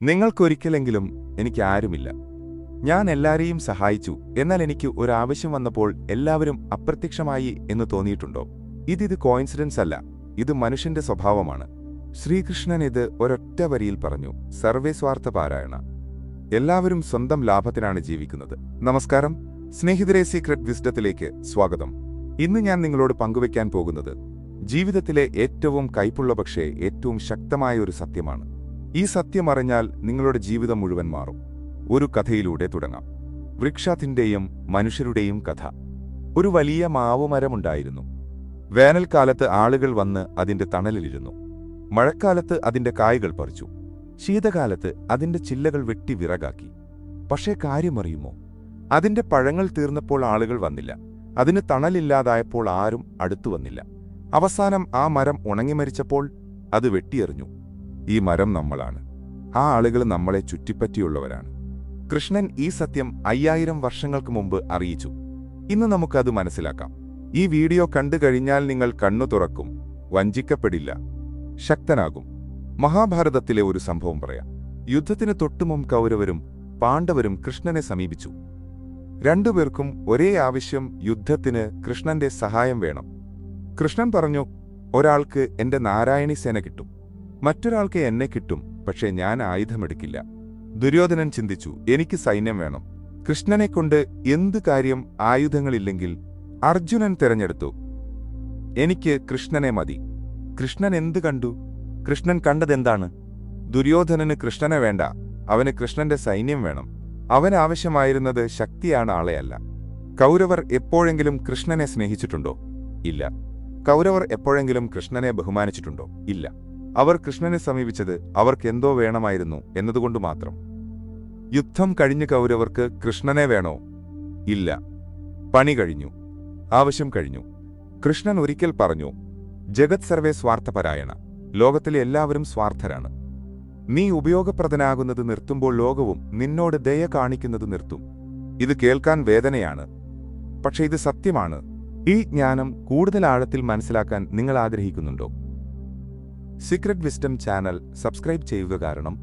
നിങ്ങൾക്കൊരിക്കലെങ്കിലും എനിക്ക് ആരുമില്ല. ഞാൻ എല്ലാരെയും സഹായിച്ചു, എന്നാൽ എനിക്ക് ഒരാവശ്യം വന്നപ്പോൾ എല്ലാവരും അപ്രത്യക്ഷമായി എന്ന് തോന്നിയിട്ടുണ്ടോ? ഇത് കോയിൻസിഡൻസ് അല്ല, ഇത് മനുഷ്യന്റെ സ്വഭാവമാണ്. ശ്രീകൃഷ്ണൻ ഇത് ഒരൊറ്റ വരിയിൽ പറഞ്ഞു. സർവേ സ്വാർത്ഥ പാരായണ. എല്ലാവരും സ്വന്തം ലാഭത്തിനാണ് ജീവിക്കുന്നത്. നമസ്കാരം സ്നേഹിതരെ, സീക്രട്ട് വിസ്ഡത്തിലേക്ക് സ്വാഗതം. ഇന്ന് ഞാൻ നിങ്ങളോട് പങ്കുവയ്ക്കാൻ പോകുന്നത് ജീവിതത്തിലെ ഏറ്റവും കൈപ്പുള്ള പക്ഷേ ഏറ്റവും ശക്തമായ ഒരു സത്യമാണ്. ഈ സത്യം അറിഞ്ഞാൽ നിങ്ങളുടെ ജീവിതം മുഴുവൻ മാറും. ഒരു കഥയിലൂടെ തുടങ്ങാം. വൃക്ഷത്തിന്റെയും മനുഷ്യരുടെയും കഥ. ഒരു വലിയ മാവുമരമുണ്ടായിരുന്നു. വേനൽക്കാലത്ത് ആളുകൾ വന്ന് അതിന്റെ തണലിലിരുന്നു. മഴക്കാലത്ത് അതിന്റെ കായ്കൾ പറിച്ചു. ശീതകാലത്ത് അതിന്റെ ചില്ലകൾ വെട്ടി വിറകാക്കി. പക്ഷേ കാര്യമറിയുമോ, അതിന്റെ പഴങ്ങൾ തീർന്നപ്പോൾ ആളുകൾ വന്നില്ല. അതിന് തണലില്ലാതായപ്പോൾ ആരും അടുത്തു വന്നില്ല. അവസാനം ആ മരം ഉണങ്ങിമരിച്ചപ്പോൾ അത് വെട്ടിയെറിഞ്ഞു. ഈ മരം നമ്മളാണ്. ആ ആളുകൾ നമ്മളെ ചുറ്റിപ്പറ്റിയുള്ളവരാണ്. കൃഷ്ണൻ ഈ സത്യം 5000 വർഷങ്ങൾക്ക് മുമ്പ് അറിയിച്ചു. ഇന്ന് നമുക്കത് മനസ്സിലാക്കാം. ഈ വീഡിയോ കണ്ടു കഴിഞ്ഞാൽ നിങ്ങൾ കണ്ണു തുറക്കും, വഞ്ചിക്കപ്പെടില്ല, ശക്തനാകും. മഹാഭാരതത്തിലെ ഒരു സംഭവം പറയാം. യുദ്ധത്തിന് തൊട്ടുമുമ്പ് കൗരവരും പാണ്ഡവരും കൃഷ്ണനെ സമീപിച്ചു. രണ്ടുപേർക്കും ഒരേ ആവശ്യം, യുദ്ധത്തിന് കൃഷ്ണന്റെ സഹായം വേണം. കൃഷ്ണൻ പറഞ്ഞു, ഒരാൾക്ക് എന്റെ നാരായണി സേന കിട്ടും, മറ്റൊരാൾക്ക് എന്നെ കിട്ടും, പക്ഷേ ഞാൻ ആയുധമെടുക്കില്ല. ദുര്യോധനൻ ചിന്തിച്ചു, എനിക്ക് സൈന്യം വേണം. കൃഷ്ണനെക്കൊണ്ട് എന്തു കാര്യം? ആയുധങ്ങളില്ലെങ്കിൽ? അർജുനൻ തിരഞ്ഞെടുത്തു, എനിക്ക് കൃഷ്ണനെ മതി. കൃഷ്ണൻ എന്തു കണ്ടു? കൃഷ്ണൻ കണ്ടതെന്താണ്? ദുര്യോധനന് കൃഷ്ണനെ വേണ്ട, അവന് കൃഷ്ണന്റെ സൈന്യം വേണം. അവനാവശ്യമായിരുന്നത് ശക്തിയാണ്, ആളെയല്ല. കൗരവർ എപ്പോഴെങ്കിലും കൃഷ്ണനെ സ്നേഹിച്ചിട്ടുണ്ടോ? ഇല്ല. കൗരവർ എപ്പോഴെങ്കിലും കൃഷ്ണനെ ബഹുമാനിച്ചിട്ടുണ്ടോ? ഇല്ല. അവർ കൃഷ്ണനെ സമീപിച്ചത് അവർക്കെന്തോ വേണമായിരുന്നു എന്നതുകൊണ്ട് മാത്രം. യുദ്ധം കഴിഞ്ഞ് കൗരവർക്ക് കൃഷ്ണനെ വേണോ? ഇല്ല. പണി കഴിഞ്ഞു, ആവശ്യം കഴിഞ്ഞു. കൃഷ്ണൻ ഒരിക്കൽ പറഞ്ഞു, ജഗത് സർവേ സ്വാർത്ഥപരായണ. ലോകത്തിലെ എല്ലാവരും സ്വാർത്ഥരാണ്. നീ ഉപയോഗപ്രദനാകുന്നത് നിർത്തുമ്പോൾ ലോകവും നിന്നോട് ദയ കാണിക്കുന്നത് നിർത്തും. ഇത് കേൾക്കാൻ വേദനയാണ്, പക്ഷേ ഇത് സത്യമാണ്. ഈ ജ്ഞാനം കൂടുതൽ ആഴത്തിൽ മനസ്സിലാക്കാൻ നിങ്ങൾ ആഗ്രഹിക്കുന്നുണ്ടോ? സീക്രട്ട് വിസ്ഡം ചാനൽ സബ്സ്ക്രൈബ് ചെയ്യുക, കാരണം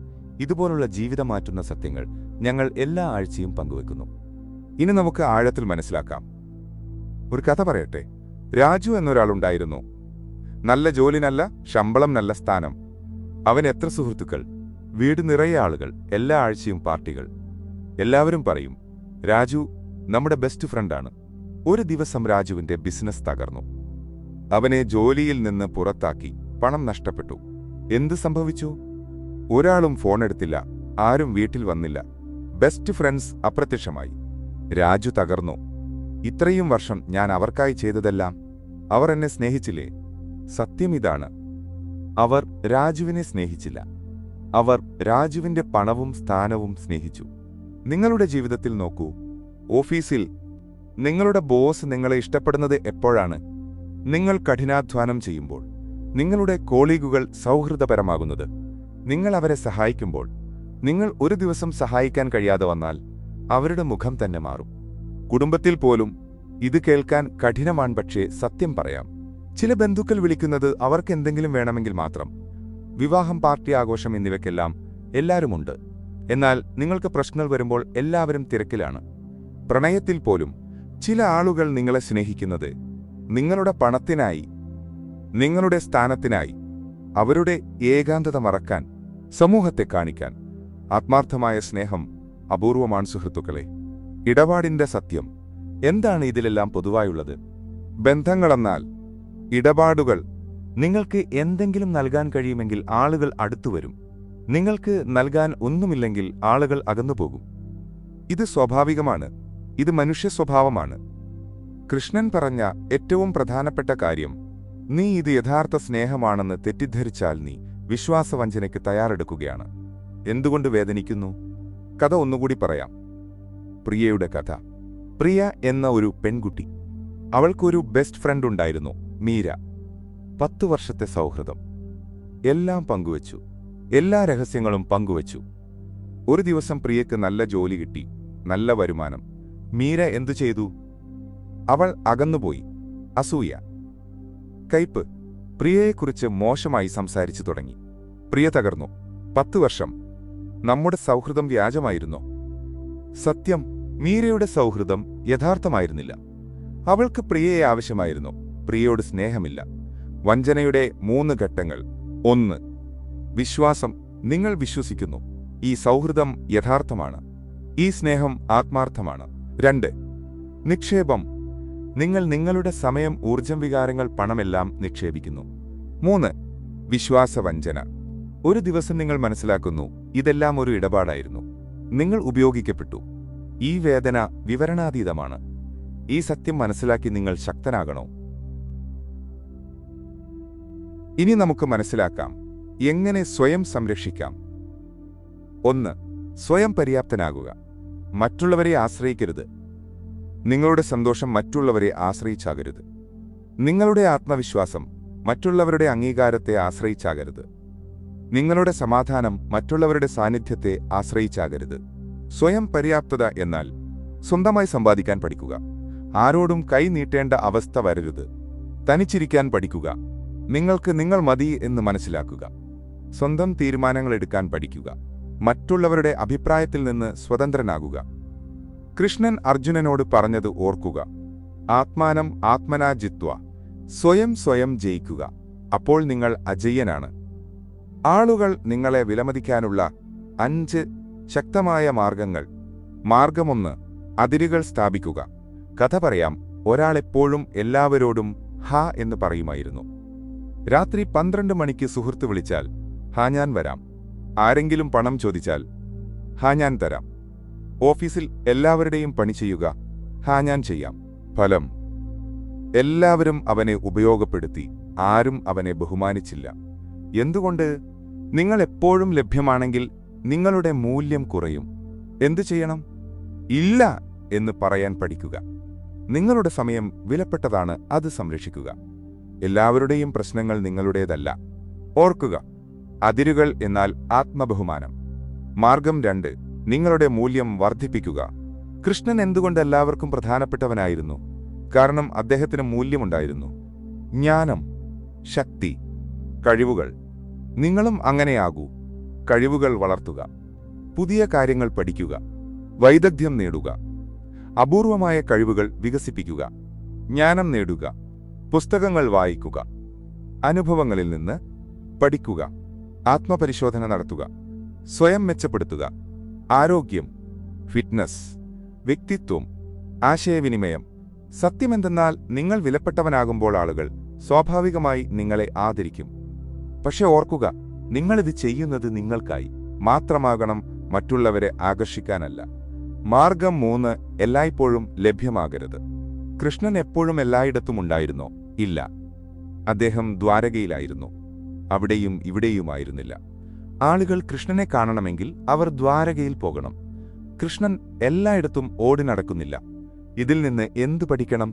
ഇതുപോലുള്ള ജീവിതം മാറ്റുന്ന സത്യങ്ങൾ ഞങ്ങൾ എല്ലാ ആഴ്ചയും പങ്കുവെക്കുന്നു. ഇനി നമുക്ക് ആഴത്തിൽ മനസ്സിലാക്കാം. ഒരു കഥ പറയട്ടെ. രാജു എന്നൊരാളുണ്ടായിരുന്നു. നല്ല ജോലി, നല്ല ശമ്പളം, നല്ല സ്ഥാനം. അവന് എത്ര സുഹൃത്തുക്കൾ, വീട് നിറയെ ആളുകൾ, എല്ലാ ആഴ്ചയും പാർട്ടികൾ. എല്ലാവരും പറയും, രാജു നമ്മുടെ ബെസ്റ്റ് ഫ്രണ്ടാണ്. ഒരു ദിവസം രാജുവിന്റെ ബിസിനസ് തകർന്നു. അവനെ ജോലിയിൽ നിന്ന് പുറത്താക്കി. പണം നഷ്ടപ്പെട്ടു. എന്ത് സംഭവിച്ചു? ഒരാളും ഫോണെടുത്തില്ല, ആരും വീട്ടിൽ വന്നില്ല. ബെസ്റ്റ് ഫ്രണ്ട്സ് അപ്രത്യക്ഷമായി. രാജു തകർന്നു. ഇത്രയും വർഷം ഞാൻ അവർക്കായി ചെയ്തതെല്ലാം, അവർ എന്നെ സ്നേഹിച്ചില്ലേ? സത്യം ഇതാണ്, അവർ രാജുവിനെ സ്നേഹിച്ചില്ല. അവർ രാജുവിന്റെ പണവും സ്ഥാനവും സ്നേഹിച്ചു. നിങ്ങളുടെ ജീവിതത്തിൽ നോക്കൂ. ഓഫീസിൽ നിങ്ങളുടെ ബോസ് നിങ്ങളെ ഇഷ്ടപ്പെടുന്നത് എപ്പോഴാണ്? നിങ്ങൾ കഠിനാധ്വാനം ചെയ്യുമ്പോൾ. നിങ്ങളുടെ കോളീഗുകൾ സൗഹൃദപരമാകുന്നത് നിങ്ങൾ അവരെ സഹായിക്കുമ്പോൾ. നിങ്ങൾ ഒരു ദിവസം സഹായിക്കാൻ കഴിയാതെ വന്നാൽ അവരുടെ മുഖം തന്നെ മാറും. കുടുംബത്തിൽ പോലും ഇത് കേൾക്കാൻ കഠിനമാണ്, പക്ഷേ സത്യം പറയാം. ചില ബന്ധുക്കൾ വിളിക്കുന്നത് അവർക്ക് എന്തെങ്കിലും വേണമെങ്കിൽ മാത്രം. വിവാഹം, പാർട്ടി, ആഘോഷം എന്നിവയ്ക്കെല്ലാം എല്ലാവരുമുണ്ട്. എന്നാൽ നിങ്ങൾക്ക് പ്രശ്നങ്ങൾ വരുമ്പോൾ എല്ലാവരും തിരക്കിലാണ്. പ്രണയത്തിൽ പോലും ചില ആളുകൾ നിങ്ങളെ സ്നേഹിക്കുന്നത് നിങ്ങളുടെ പണത്തിനായി, നിങ്ങളുടെ സ്ഥാനത്തിനായി, അവരുടെ ഏകാന്തത മറക്കാൻ, സമൂഹത്തെ കാണിക്കാൻ. ആത്മാർത്ഥമായ സ്നേഹം അപൂർവമാണ് സുഹൃത്തുക്കളെ. ഇടപാടിന്റെ സത്യം എന്താണ് ഇതിലെല്ലാം പൊതുവായുള്ളത്? ബന്ധങ്ങളെന്നാൽ ഇടപാടുകൾ. നിങ്ങൾക്ക് എന്തെങ്കിലും നൽകാൻ കഴിയുമെങ്കിൽ ആളുകൾ അടുത്തുവരും. നിങ്ങൾക്ക് നൽകാൻ ഒന്നുമില്ലെങ്കിൽ ആളുകൾ അകന്നുപോകും. ഇത് സ്വാഭാവികമാണ്. ഇത് മനുഷ്യ സ്വഭാവമാണ്. കൃഷ്ണൻ പറഞ്ഞ ഏറ്റവും പ്രധാനപ്പെട്ട കാര്യം, നീ ഇത് യഥാർത്ഥ സ്നേഹമാണെന്ന് തെറ്റിദ്ധരിച്ചാൽ നീ വിശ്വാസവഞ്ചനയ്ക്ക് തയ്യാറെടുക്കുകയാണ്. എന്തുകൊണ്ട് വേദനിക്കുന്നു? കഥ ഒന്നുകൂടി പറയാം. പ്രിയയുടെ കഥ. പ്രിയ എന്ന ഒരു പെൺകുട്ടി. അവൾക്കൊരു ബെസ്റ്റ് ഫ്രണ്ട് ഉണ്ടായിരുന്നു, മീര. 10 വർഷത്തെ സൗഹൃദം. എല്ലാം പങ്കുവച്ചു, എല്ലാ രഹസ്യങ്ങളും പങ്കുവച്ചു. ഒരു ദിവസം പ്രിയക്ക് നല്ല ജോലി കിട്ടി, നല്ല വരുമാനം. മീര എന്തു ചെയ്തു? അവൾ അകന്നുപോയി. അസൂയ, കയ്പ്. പ്രിയയെക്കുറിച്ച് മോശമായി സംസാരിച്ചു തുടങ്ങി. പ്രിയ തകർന്നു. 10 വർഷം. നമ്മുടെ സൗഹൃദം വ്യാജമായിരുന്നോ? സത്യം, മീരയുടെ സൗഹൃദം യഥാർത്ഥമായിരുന്നില്ല. അവൾക്ക് പ്രിയയെ ആവശ്യമായിരുന്നു, പ്രിയയോട് സ്നേഹമില്ല. വഞ്ചനയുടെ 3 ഘട്ടങ്ങൾ. 1. വിശ്വാസം. നിങ്ങൾ വിശ്വസിക്കുന്നു ഈ സൗഹൃദം യഥാർത്ഥമാണ്, ഈ സ്നേഹം ആത്മാർത്ഥമാണ്. 2. നിക്ഷേപം. നിങ്ങൾ നിങ്ങളുടെ സമയം, ഊർജം, വികാരങ്ങൾ, പണമെല്ലാം നിക്ഷേപിക്കുന്നു. 3. വിശ്വാസവഞ്ചന. ഒരു ദിവസം നിങ്ങൾ മനസ്സിലാക്കുന്നു ഇതെല്ലാം ഒരു ഇടപാടായിരുന്നു, നിങ്ങൾ ഉപയോഗിക്കപ്പെട്ടു. ഈ വേദന വിവരണാതീതമാണ്. ഈ സത്യം മനസ്സിലാക്കി നിങ്ങൾ ശക്തനാകണോ? ഇനി നമുക്ക് മനസ്സിലാക്കാം എങ്ങനെ സ്വയം സംരക്ഷിക്കാം. 1. സ്വയം പര്യാപ്തനാകുക. മറ്റുള്ളവരെ ആശ്രയിക്കരുത്. നിങ്ങളുടെ സന്തോഷം മറ്റുള്ളവരെ ആശ്രയിച്ചാകരുത്. നിങ്ങളുടെ ആത്മവിശ്വാസം മറ്റുള്ളവരുടെ അംഗീകാരത്തെ ആശ്രയിച്ചാകരുത്. നിങ്ങളുടെ സമാധാനം മറ്റുള്ളവരുടെ സാന്നിധ്യത്തെ ആശ്രയിച്ചാകരുത്. സ്വയം പര്യാപ്തത എന്നാൽ സ്വന്തമായി സമ്പാദിക്കാൻ പഠിക്കുക. ആരോടും കൈ നീട്ടേണ്ട അവസ്ഥ വരരുത്. തനിച്ചിരിക്കാൻ പഠിക്കുക. നിങ്ങൾക്ക് നിങ്ങൾ മതി എന്ന് മനസ്സിലാക്കുക. സ്വന്തം തീരുമാനങ്ങൾ എടുക്കാൻ പഠിക്കുക. മറ്റുള്ളവരുടെ അഭിപ്രായത്തിൽ നിന്ന് സ്വതന്ത്രനാകുക. കൃഷ്ണൻ അർജുനനോട് പറഞ്ഞത് ഓർക്കുക. ആത്മാനം ആത്മനാ ജിത്വ. സ്വയം ജയിക്കുക. അപ്പോൾ നിങ്ങൾ അജയ്യനാണ്. ആളുകൾ നിങ്ങളെ വിലമതിക്കാനുള്ള 5 ശക്തമായ മാർഗങ്ങൾ. മാർഗം 1. അതിരുകൾ സ്ഥാപിക്കുക. കഥ പറയാം. ഒരാളെപ്പോഴും എല്ലാവരോടും ഹാ എന്ന് പറയുമായിരുന്നു. രാത്രി 12 മണിക്ക് സുഹൃത്ത് വിളിച്ചാൽ ഹാ ഞാൻ വരാം. ആരെങ്കിലും പണം ചോദിച്ചാൽ ഹാ ഞാൻ തരാം. ഓഫീസിൽ എല്ലാവരുടെയും പണി ചെയ്യുക. ഹാ ഞാൻ ചെയ്യാം. ഫലം: എല്ലാവരും അവനെ ഉപയോഗപ്പെടുത്തി. ആരും അവനെ ബഹുമാനിച്ചില്ല. എന്തുകൊണ്ട്? നിങ്ങൾ എപ്പോഴും ലഭ്യമാണെങ്കിൽ നിങ്ങളുടെ മൂല്യം കുറയും. എന്തു ചെയ്യണം? ഇല്ല എന്ന് പറയാൻ പഠിക്കുക. നിങ്ങളുടെ സമയം വിലപ്പെട്ടതാണ്, അത് സംരക്ഷിക്കുക. എല്ലാവരുടെയും പ്രശ്നങ്ങൾ നിങ്ങളുടേതല്ല. ഓർക്കുക, അതിരുകൾ എന്നാൽ ആത്മബഹുമാനം. മാർഗം 2. നിങ്ങളുടെ മൂല്യം വർദ്ധിപ്പിക്കുക. കൃഷ്ണൻ എന്തുകൊണ്ട് എല്ലാവർക്കും പ്രധാനപ്പെട്ടവനായിരുന്നു? കാരണം അദ്ദേഹത്തിന് മൂല്യമുണ്ടായിരുന്നു. ജ്ഞാനം, ശക്തി, കഴിവുകൾ. നിങ്ങളും അങ്ങനെയാകൂ. കഴിവുകൾ വളർത്തുക. പുതിയ കാര്യങ്ങൾ പഠിക്കുക. വൈദഗ്ധ്യം നേടുക. അപൂർവമായ കഴിവുകൾ വികസിപ്പിക്കുക. ജ്ഞാനം നേടുക. പുസ്തകങ്ങൾ വായിക്കുക. അനുഭവങ്ങളിൽ നിന്ന് പഠിക്കുക. ആത്മപരിശോധന നടത്തുക. സ്വയം മെച്ചപ്പെടുത്തുക. ആരോഗ്യം, ഫിറ്റ്നസ്, വ്യക്തിത്വം, ആശയവിനിമയം. സത്യമെന്തെന്നാൽ നിങ്ങൾ വിലപ്പെട്ടവനാകുമ്പോൾ ആളുകൾ സ്വാഭാവികമായി നിങ്ങളെ ആദരിക്കും. പക്ഷെ ഓർക്കുക, നിങ്ങളിത് ചെയ്യുന്നത് നിങ്ങൾക്കായി മാത്രമാകണം, മറ്റുള്ളവരെ ആകർഷിക്കാനല്ല. മാർഗം 3. എല്ലായ്പ്പോഴും ലഭ്യമാകരുത്. കൃഷ്ണൻ എപ്പോഴും എല്ലായിടത്തും ഉണ്ടായിരുന്നോ? ഇല്ല. അദ്ദേഹം ദ്വാരകയിലായിരുന്നു. അവിടെയും ഇവിടെയുമായിരുന്നില്ല. ആളുകൾ കൃഷ്ണനെ കാണണമെങ്കിൽ അവർ ദ്വാരകയിൽ പോകണം. കൃഷ്ണൻ എല്ലായിടത്തും ഓടി നടക്കുന്നില്ല. ഇതിൽ നിന്ന് എന്തു പഠിക്കണം?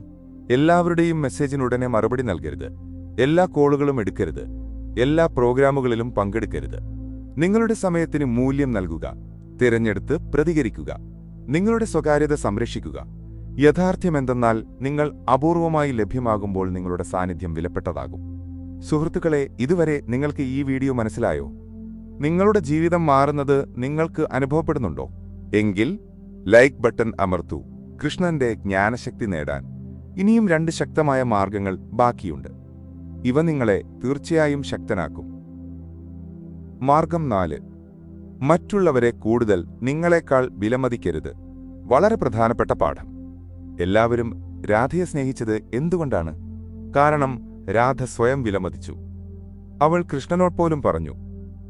എല്ലാവരുടെയും മെസ്സേജിനുടനെ മറുപടി നൽകരുത്. എല്ലാ കോളുകളും എടുക്കരുത്. എല്ലാ പ്രോഗ്രാമുകളിലും പങ്കെടുക്കരുത്. നിങ്ങളുടെ സമയത്തിന് മൂല്യം നൽകുക. തിരഞ്ഞെടുത്ത് പ്രതികരിക്കുക. നിങ്ങളുടെ സ്വകാര്യത സംരക്ഷിക്കുക. യഥാർത്ഥ്യമെന്തെന്നാൽ നിങ്ങൾ അപൂർവമായി ലഭ്യമാകുമ്പോൾ നിങ്ങളുടെ സാന്നിധ്യം വിലപ്പെട്ടതാകും. സുഹൃത്തുക്കളെ, ഇതുവരെ നിങ്ങൾക്ക് ഈ വീഡിയോ മനസ്സിലായോ? നിങ്ങളുടെ ജീവിതം മാറുന്നത് നിങ്ങൾക്ക് അനുഭവപ്പെടുന്നുണ്ടോ? എങ്കിൽ ലൈക്ക് ബട്ടൺ അമർത്തൂ. കൃഷ്ണന്റെ ജ്ഞാനശക്തി നേടാൻ ഇനിയും 2 ശക്തമായ മാർഗങ്ങൾ ബാക്കിയുണ്ട്. ഇവ നിങ്ങളെ തീർച്ചയായും ശക്തനാക്കും. മാർഗം 4. മറ്റുള്ളവരെ കൂടുതൽ നിങ്ങളെക്കാൾ വിലമതിക്കരുത്. വളരെ പ്രധാനപ്പെട്ട പാഠം. എല്ലാവരും രാധയെ സ്നേഹിച്ചത് എന്തുകൊണ്ടാണ്? കാരണം രാധ സ്വയം വിലമതിച്ചു. അവൾ കൃഷ്ണനോട് പറഞ്ഞു,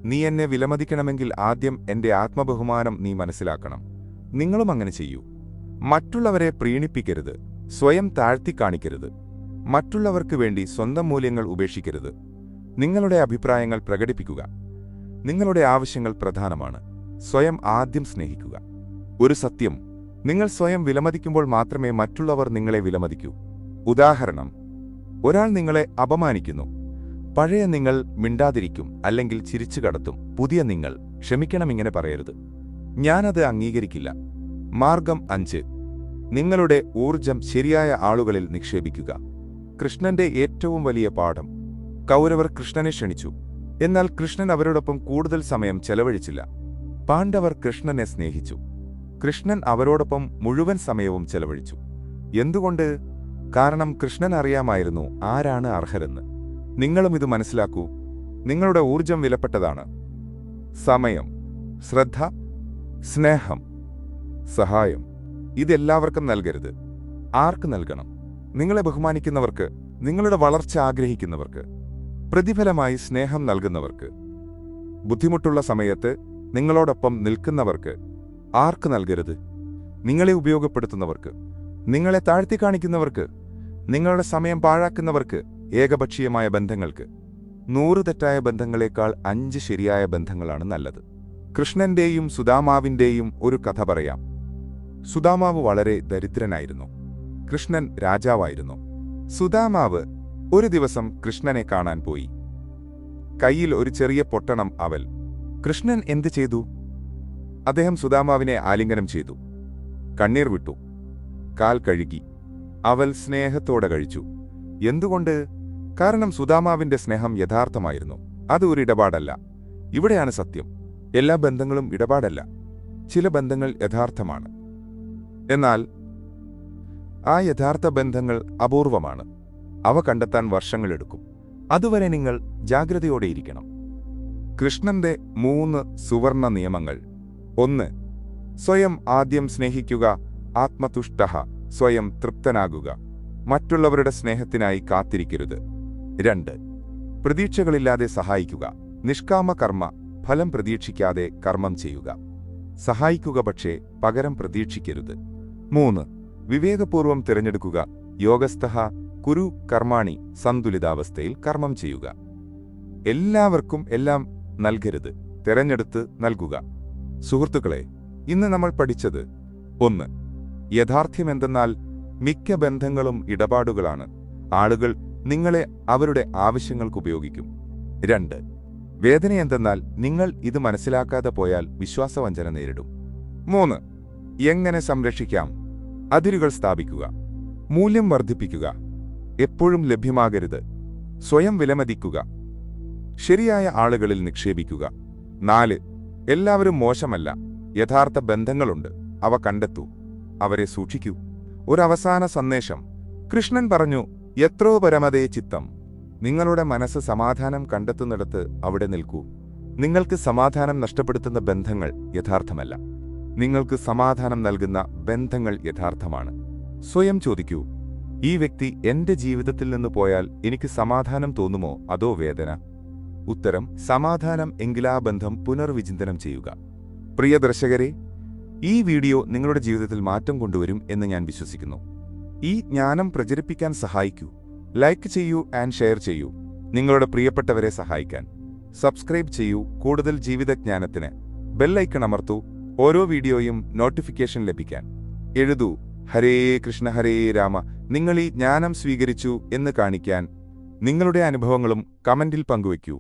നീ എന്നെ വിലമതിക്കണമെങ്കിൽ ആദ്യം എന്റെ ആത്മബഹുമാനം നീ മനസ്സിലാക്കണം. നിങ്ങളും അങ്ങനെ ചെയ്യൂ. മറ്റുള്ളവരെ പ്രീണിപ്പിക്കരുത്. സ്വയം താഴ്ത്തിക്കാണിക്കരുത്. മറ്റുള്ളവർക്ക് വേണ്ടി സ്വന്തം മൂല്യങ്ങൾ ഉപേക്ഷിക്കരുത്. നിങ്ങളുടെ അഭിപ്രായങ്ങൾ പ്രകടിപ്പിക്കുക. നിങ്ങളുടെ ആവശ്യങ്ങൾ പ്രധാനമാണ്. സ്വയം ആദ്യം സ്നേഹിക്കുക. ഒരു സത്യം: നിങ്ങൾ സ്വയം വിലമതിക്കുമ്പോൾ മാത്രമേ മറ്റുള്ളവർ നിങ്ങളെ വിലമതിക്കൂ. ഉദാഹരണം: ഒരാൾ നിങ്ങളെ അപമാനിക്കുന്നു. പഴയ നിങ്ങൾ മിണ്ടാതിരിക്കും, അല്ലെങ്കിൽ ചിരിച്ചു കടത്തും. പുതിയ നിങ്ങൾ ക്ഷമിക്കണം, ഇങ്ങനെ പറയരുത്. ഞാനത് അംഗീകരിക്കില്ല. മാർഗം 5. നിങ്ങളുടെ ഊർജം ശരിയായ ആളുകളിൽ നിക്ഷേപിക്കുക. കൃഷ്ണന്റെ ഏറ്റവും വലിയ പാഠം. കൗരവർ കൃഷ്ണനെ ക്ഷണിച്ചു. എന്നാൽ കൃഷ്ണൻ അവരോടൊപ്പം കൂടുതൽ സമയം ചെലവഴിച്ചില്ല. പാണ്ഡവർ കൃഷ്ണനെ സ്നേഹിച്ചു. കൃഷ്ണൻ അവരോടൊപ്പം മുഴുവൻ സമയവും ചെലവഴിച്ചു. എന്തുകൊണ്ട്? കാരണം കൃഷ്ണൻ അറിയാമായിരുന്നു ആരാണ് അർഹരെന്ന്. നിങ്ങളും ഇത് മനസ്സിലാക്കൂ. നിങ്ങളുടെ ഊർജം വിലപ്പെട്ടതാണ്. സമയം, ശ്രദ്ധ, സ്നേഹം, സഹായം ഇതെല്ലാവർക്കും നൽകരുത്. ആർക്ക് നൽകണം? നിങ്ങളെ ബഹുമാനിക്കുന്നവർക്ക്, നിങ്ങളുടെ വളർച്ച ആഗ്രഹിക്കുന്നവർക്ക്, പ്രതിഫലമായി സ്നേഹം നൽകുന്നവർക്ക്, ബുദ്ധിമുട്ടുള്ള സമയത്ത് നിങ്ങളോടൊപ്പം നിൽക്കുന്നവർക്ക്. ആർക്ക് നൽകരുത്? നിങ്ങളെ ഉപയോഗപ്പെടുത്തുന്നവർക്ക്, നിങ്ങളെ താഴ്ത്തിക്കാണിക്കുന്നവർക്ക്, നിങ്ങളുടെ സമയം പാഴാക്കുന്നവർക്ക്. ഏകപക്ഷീയമായ ബന്ധങ്ങൾക്ക് 100 തെറ്റായ ബന്ധങ്ങളെക്കാൾ 5 ശരിയായ ബന്ധങ്ങളാണ് നല്ലത്. കൃഷ്ണന്റെയും സുദാമാവിന്റെയും ഒരു കഥ പറയാം. സുദാമാവ് വളരെ ദരിദ്രനായിരുന്നു. കൃഷ്ണൻ രാജാവായിരുന്നു. സുദാമാവ് ഒരു ദിവസം കൃഷ്ണനെ കാണാൻ പോയി. കയ്യിൽ ഒരു ചെറിയ പൊട്ടണം അവൽ. കൃഷ്ണൻ എന്തു ചെയ്തു? അദ്ദേഹം സുദാമാവിനെ ആലിംഗനം ചെയ്തു, കണ്ണീർ വിട്ടു, കാൽ കഴുകി. അവൽ സ്നേഹത്തോടെ കഴിച്ചു. എന്തുകൊണ്ട്? കാരണം സുദാമാവിന്റെ സ്നേഹം യഥാർത്ഥമായിരുന്നു. അത് ഒരു ഇടപാടല്ല. ഇവിടെയാണ് സത്യം. എല്ലാ ബന്ധങ്ങളും ഇടപാടല്ല. ചില ബന്ധങ്ങൾ യഥാർത്ഥമാണ്. എന്നാൽ ആ യഥാർത്ഥ ബന്ധങ്ങൾ അപൂർവമാണ്. അവ കണ്ടെത്താൻ വർഷങ്ങളെടുക്കും. അതുവരെ നിങ്ങൾ ജാഗ്രതയോടെയിരിക്കണം. കൃഷ്ണന്റെ 3 സുവർണ നിയമങ്ങൾ. 1. സ്വയം ആദ്യം സ്നേഹിക്കുക. ആത്മതുഷ്ടഃ. സ്വയം തൃപ്തനാകുക. മറ്റുള്ളവരുടെ സ്നേഹത്തിനായി കാത്തിരിക്കരുത്. 2. പ്രതീക്ഷകളില്ലാതെ സഹായിക്കുക. നിഷ്കാമ കർമ്മ. ഫലം പ്രതീക്ഷിക്കാതെ കർമ്മം ചെയ്യുക. സഹായിക്കുക, പക്ഷേ പകരം പ്രതീക്ഷിക്കരുത്. 3. വിവേകപൂർവം തിരഞ്ഞെടുക്കുക. യോഗസ്ഥഃ കുരു കർമാണി. സന്തുലിതാവസ്ഥയിൽ കർമ്മം ചെയ്യുക. എല്ലാവർക്കും എല്ലാം നൽകരുത്. തിരഞ്ഞെടുത്ത് നൽകുക. സുഹൃത്തുക്കളെ, ഇന്ന് നമ്മൾ പഠിച്ചത്: 1. യഥാർത്ഥ്യമെന്തെന്നാൽ മിക്ക ബന്ധങ്ങളും ഇടപാടുകളാണ്. ആളുകൾ നിങ്ങളെ അവരുടെ ആവശ്യങ്ങൾക്ക് ഉപയോഗിക്കും. 2. വേദനയെന്തെന്നാൽ നിങ്ങൾ ഇത് മനസ്സിലാക്കാതെ പോയാൽ വിശ്വാസവഞ്ചന നേരിടും. 3. എങ്ങനെ സംരക്ഷിക്കാം? അതിരുകൾ സ്ഥാപിക്കുക. മൂല്യം വർദ്ധിപ്പിക്കുക. എപ്പോഴും ലഭ്യമാകരുത്. സ്വയം വിലമതിക്കുക. ശരിയായ ആളുകളിൽ നിക്ഷേപിക്കുക. 4. എല്ലാവരും മോശമല്ല. യഥാർത്ഥ ബന്ധങ്ങളുണ്ട്. അവ കണ്ടെത്തൂ. അവരെ സൂക്ഷിക്കൂ. ഒരു അവസാന സന്ദേശം. കൃഷ്ണൻ പറഞ്ഞു, യത്രോ പരമതേ ചിത്തം. നിങ്ങളുടെ മനസ്സ് സമാധാനം കണ്ടെത്തുന്നിടത്ത് അവിടെ നിൽക്കൂ. നിങ്ങൾക്ക് സമാധാനം നഷ്ടപ്പെടുത്തുന്ന ബന്ധങ്ങൾ യഥാർത്ഥമല്ല. നിങ്ങൾക്ക് സമാധാനം നൽകുന്ന ബന്ധങ്ങൾ യഥാർത്ഥമാണ്. സ്വയം ചോദിക്കൂ, ഈ വ്യക്തി എന്റെ ജീവിതത്തിൽ നിന്ന് പോയാൽ എനിക്ക് സമാധാനം തോന്നുമോ അതോ വേദന? ഉത്തരം സമാധാനം. എങ്കിലാ ബന്ധം പുനർവിചിന്തനം ചെയ്യുക. പ്രിയ ദർശകരെ, ഈ വീഡിയോ നിങ്ങളുടെ ജീവിതത്തിൽ മാറ്റം കൊണ്ടുവരും എന്ന് ഞാൻ വിശ്വസിക്കുന്നു. ഈ ജ്ഞാനം പ്രചരിപ്പിക്കാൻ സഹായിക്കൂ. ലൈക്ക് ചെയ്യൂ ആൻഡ് ഷെയർ ചെയ്യൂ. നിങ്ങളുടെ പ്രിയപ്പെട്ടവരെ സഹായിക്കാൻ സബ്സ്ക്രൈബ് ചെയ്യൂ. കൂടുതൽ ജീവിതജ്ഞാനത്തിന് ബെല്ലൈക്കൺ അമർത്തൂ. ഓരോ വീഡിയോയും നോട്ടിഫിക്കേഷൻ ലഭിക്കാൻ. എഴുതൂ, ഹരേ കൃഷ്ണ ഹരേ രാമ. നിങ്ങൾ ഈ ജ്ഞാനം സ്വീകരിച്ചു എന്ന് കാണിക്കാൻ നിങ്ങളുടെ അനുഭവങ്ങളും കമന്റിൽ പങ്കുവയ്ക്കൂ.